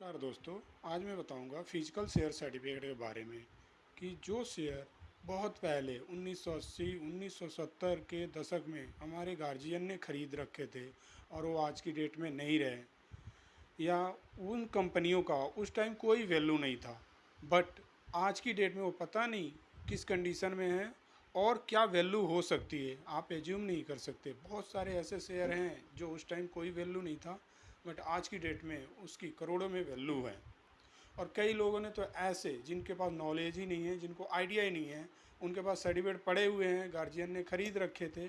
नमस्कार दोस्तों। आज मैं बताऊंगा फिजिकल शेयर सर्टिफिकेट के बारे में कि जो शेयर बहुत पहले 1980 1970 के दशक में हमारे गार्जियन ने खरीद रखे थे और वो आज की डेट में नहीं रहे, या उन कंपनियों का उस टाइम कोई वैल्यू नहीं था, बट आज की डेट में वो पता नहीं किस कंडीशन में है और क्या वैल्यू हो सकती है। आप एज्यूम नहीं कर सकते। बहुत सारे ऐसे शेयर हैं जो उस टाइम कोई वैल्यू नहीं था, बट आज की डेट में उसकी करोड़ों में वैल्यू है। और कई लोगों ने तो ऐसे जिनके पास नॉलेज ही नहीं है, जिनको आइडिया ही नहीं है, उनके पास सर्टिफिकेट पड़े हुए हैं, गार्जियन ने खरीद रखे थे,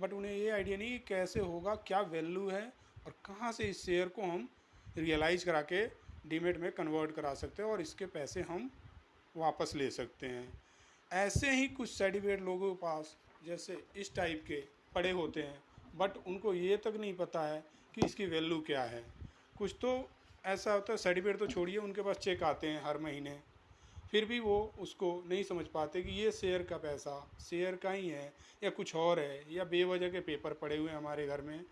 बट उन्हें ये आइडिया नहीं कि कैसे होगा, क्या वैल्यू है और कहाँ से इस शेयर को हम रियलाइज़ करा के डीमेट में कन्वर्ट करा सकते हैं और इसके पैसे हम वापस ले सकते हैं। ऐसे ही कुछ सर्टिफिकेट लोगों के पास जैसे इस टाइप के पड़े होते हैं, बट उनको ये तक नहीं पता है कि इसकी वैल्यू क्या है। कुछ तो ऐसा होता है, सर्टिफिकेट तो छोड़िए, उनके पास चेक आते हैं हर महीने, फिर भी वो उसको नहीं समझ पाते कि ये शेयर का पैसा शेयर का ही है या कुछ और है, या बेवजह के पेपर पड़े हुए हैं हमारे घर में,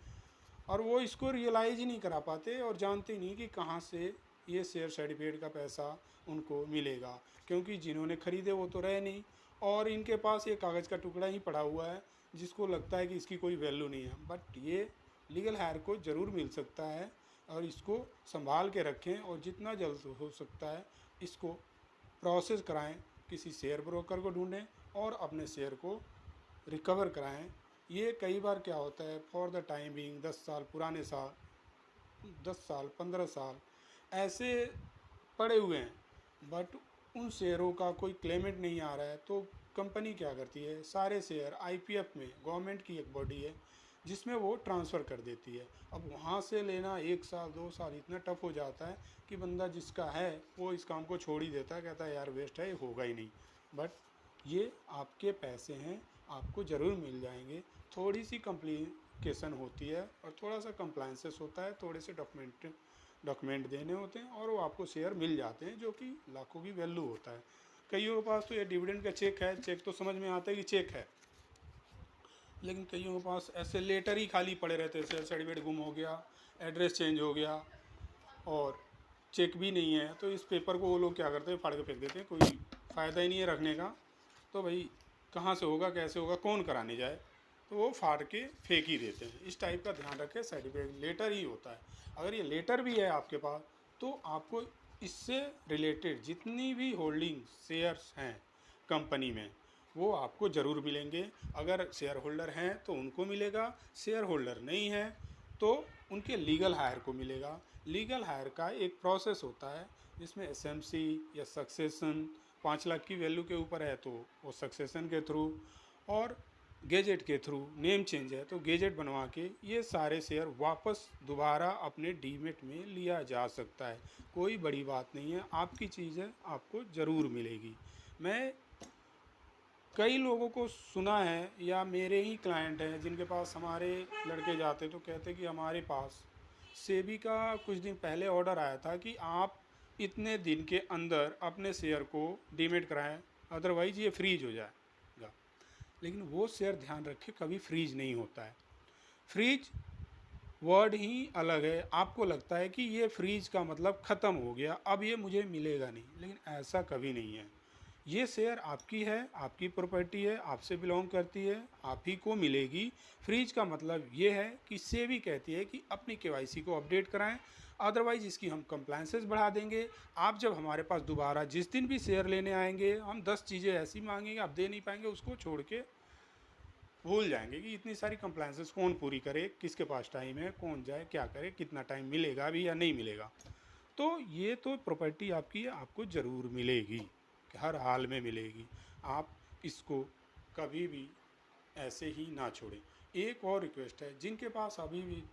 और वो इसको रियलाइज़ ही नहीं करा पाते और जानते ही नहीं कि कहाँ से ये शेयर सर्टिफिकेट का पैसा उनको मिलेगा, क्योंकि जिन्होंने ख़रीदे वो तो रहे नहीं और इनके पास ये कागज़ का टुकड़ा ही पड़ा हुआ है जिसको लगता है कि इसकी कोई वैल्यू नहीं है। बट ये लीगल हायर को ज़रूर मिल सकता है और इसको संभाल के रखें और जितना जल्द हो सकता है इसको प्रोसेस कराएं, किसी शेयर ब्रोकर को ढूंढें और अपने शेयर को रिकवर कराएं। ये कई बार क्या होता है, फॉर द टाइम बीइंग 10 साल पुराने साल, 10 साल 15 साल ऐसे पड़े हुए हैं, बट उन शेयरों का कोई क्लेमेंट नहीं आ रहा है, तो कंपनी क्या करती है, सारे शेयर आईपीएफ में, गवर्नमेंट की एक बॉडी है जिसमें वो ट्रांसफ़र कर देती है। अब वहाँ से लेना 1 साल 2 साल इतना टफ हो जाता है कि बंदा जिसका है वो इस काम को छोड़ ही देता है, कहता है यार वेस्ट है, ये होगा ही नहीं। बट ये आपके पैसे हैं, आपको ज़रूर मिल जाएंगे। थोड़ी सी कॉम्प्लिकेशन होती है और थोड़ा सा कंप्लाइंसेस होता है, थोड़े से डॉक्यूमेंट देने होते हैं और वो आपको शेयर मिल जाते हैं, जो कि लाखों की वैल्यू होता है। कईयों के पास तो ये डिविडेंड का चेक है, चेक तो समझ में आता है कि चेक है, लेकिन कईयों के पास ऐसे लेटर ही खाली पड़े रहते हैं, शेयर सर्टिफिकेट गुम हो गया, एड्रेस चेंज हो गया और चेक भी नहीं है, तो इस पेपर को वो लोग क्या करते हैं, फाड़ के फेंक देते हैं, कोई फ़ायदा ही नहीं है रखने का। तो भाई कहाँ से होगा, कैसे होगा, कौन कराने जाए, तो वो फाड़ के फेंक ही देते हैं। इस टाइप का ध्यान रखें, सर्टिफिकेट लेटर ही होता है। अगर ये लेटर भी है आपके पास तो आपको इससे रिलेटेड जितनी भी होल्डिंग शेयर्स हैं कंपनी में वो आपको ज़रूर मिलेंगे। अगर शेयर होल्डर हैं तो उनको मिलेगा, शेयर होल्डर नहीं है तो उनके लीगल हायर को मिलेगा। लीगल हायर का एक प्रोसेस होता है जिसमें एसएमसी या सक्सेशन 5 लाख की वैल्यू के ऊपर है तो वो सक्सेशन के थ्रू, और गेजेट के थ्रू, नेम चेंज है तो गेजेट बनवा के ये सारे शेयर वापस दोबारा अपने डीमेट में लिया जा सकता है। कोई बड़ी बात नहीं है, आपकी चीज़ है, आपको ज़रूर मिलेगी। मैं कई लोगों को सुना है या मेरे ही क्लाइंट हैं जिनके पास हमारे लड़के जाते तो कहते कि हमारे पास सेबी का कुछ दिन पहले ऑर्डर आया था कि आप इतने दिन के अंदर अपने शेयर को डीमेट कराएं, अदरवाइज़ ये फ्रीज हो जाएगा। लेकिन वो शेयर ध्यान रखें कभी फ्रीज नहीं होता है। फ्रीज वर्ड ही अलग है, आपको लगता है कि ये फ्रीज का मतलब ख़त्म हो गया, अब ये मुझे मिलेगा नहीं, लेकिन ऐसा कभी नहीं है। ये शेयर आपकी है, आपकी प्रॉपर्टी है, आपसे बिलोंग करती है, आप ही को मिलेगी। फ्रीज का मतलब ये है कि सेबी कहती है कि अपनी केवाईसी को अपडेट कराएं, अदरवाइज़ इसकी हम कंप्लाइंसेस बढ़ा देंगे। आप जब हमारे पास दोबारा जिस दिन भी शेयर लेने आएंगे, हम 10 चीज़ें ऐसी मांगेंगे, आप दे नहीं पाएंगे, उसको छोड़ के भूल जाएंगे कि इतनी सारी कंप्लाइंसेस कौन पूरी करे, किसके पास टाइम है, कौन जाए, क्या करे, कितना टाइम मिलेगा भी या नहीं मिलेगा। तो ये तो प्रॉपर्टी आपकी है, आपको ज़रूर मिलेगी, हर हाल में मिलेगी। आप इसको कभी भी ऐसे ही ना छोड़ें। एक और रिक्वेस्ट है, जिनके पास अभी भी,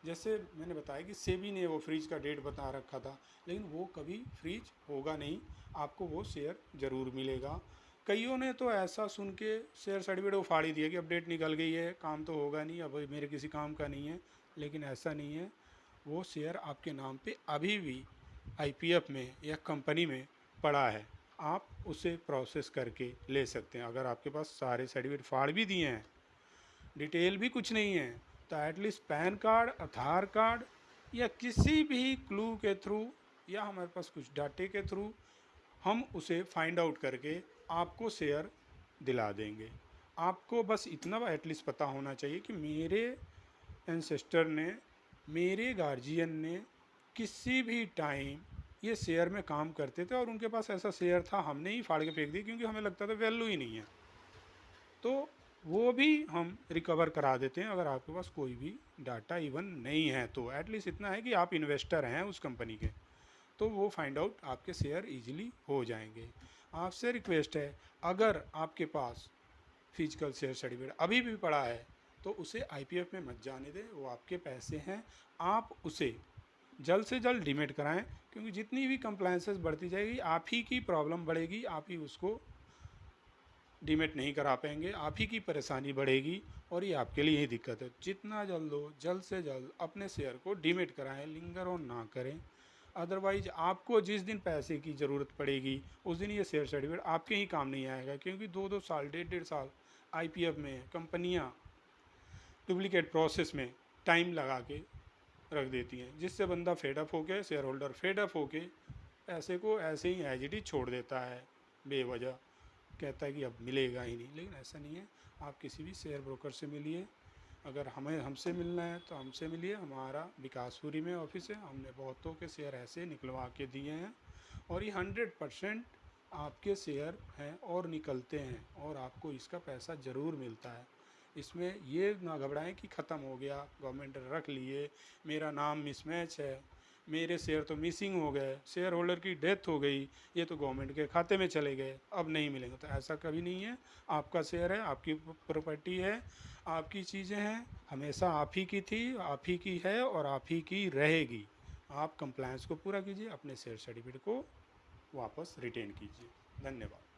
जैसे मैंने बताया कि सेबी ने वो फ्रीज का डेट बता रखा था, लेकिन वो कभी फ्रीज होगा नहीं, आपको वो शेयर ज़रूर मिलेगा। कईयों ने तो ऐसा सुन के शेयर सर्टिफिकेट वो फाड़ ही दिया कि अपडेट निकल गई है, काम तो होगा नहीं, अब मेरे किसी काम का नहीं है। लेकिन ऐसा नहीं है, वो शेयर आपके नाम पे अभी भी आईपीएफ में या कंपनी में पड़ा है, आप उसे प्रोसेस करके ले सकते हैं। अगर आपके पास सारे सर्टिफिकेट फाड़ भी दिए हैं, डिटेल भी कुछ नहीं है, तो एटलीस्ट पैन कार्ड, आधार कार्ड या किसी भी क्लू के थ्रू या हमारे पास कुछ डाटे के थ्रू हम उसे फाइंड आउट करके आपको शेयर दिला देंगे। आपको बस इतना एटलीस्ट पता होना चाहिए कि मेरे एंसेस्टर ने, मेरे गार्जियन ने किसी भी टाइम ये शेयर में काम करते थे और उनके पास ऐसा शेयर था, हमने ही फाड़ के फेंक दी क्योंकि हमें लगता था वैल्यू ही नहीं है। तो वो भी हम रिकवर करा देते हैं अगर आपके पास कोई भी डाटा इवन नहीं है तो। एटलीस्ट इतना है कि आप इन्वेस्टर हैं उस कंपनी के, तो वो फाइंड आउट आपके शेयर इजीली हो जाएंगे। आपसे रिक्वेस्ट है, अगर आपके पास फिजिकल शेयर सर्टिफिकेट अभी भी पड़ा है तो उसे आईपीएफ में मत जाने दें, वो आपके पैसे हैं। आप उसे जल्द से जल्द डिमेट कराएं, क्योंकि जितनी भी कंप्लायंसेस बढ़ती जाएगी आप ही की प्रॉब्लम बढ़ेगी, आप ही उसको डिमेट नहीं करा पाएंगे, आप ही की परेशानी बढ़ेगी और ये आपके लिए ही दिक्कत है। जितना जल्द हो जल्द से जल्द अपने शेयर को डिमेट कराएं, लिंगर ऑन ना करें। अदरवाइज आपको जिस दिन पैसे की ज़रूरत पड़ेगी उस दिन ये शेयर सर्टिफिकेट आपके ही काम नहीं आएगा, क्योंकि 2-2 साल 1.5-1.5 साल आईपीएफ में कंपनियां डुप्लीकेट प्रोसेस में टाइम लगा के रख देती हैं, जिससे बंदा फेडअप होके, शेयर होल्डर फेडअप होके पैसे को ऐसे ही एज इट इज छोड़ देता है बेवजह, कहता है कि अब मिलेगा ही नहीं। लेकिन ऐसा नहीं है, आप किसी भी शेयर ब्रोकर से मिलिए। अगर हमें हमसे मिलना है तो हमसे मिलिए, हमारा विकासपुरी में ऑफिस है, हमने बहुतों के शेयर ऐसे निकलवा के दिए हैं और ये 100% आपके शेयर हैं और निकलते हैं और आपको इसका पैसा ज़रूर मिलता है। इसमें ये ना घबराएं कि ख़त्म हो गया, गवर्नमेंट ने रख लिए, मेरा नाम मिसमैच है, मेरे शेयर तो मिसिंग हो गए, शेयर होल्डर की डेथ हो गई, ये तो गवर्नमेंट के खाते में चले गए, अब नहीं मिलेंगे। तो ऐसा कभी नहीं है। आपका शेयर है, आपकी प्रॉपर्टी है, आपकी चीज़ें हैं, हमेशा आप ही की थी, आप ही की है और आप ही की रहेगी। आप कंप्लायंस को पूरा कीजिए, अपने शेयर सर्टिफिकेट को वापस रिटेन कीजिए। धन्यवाद।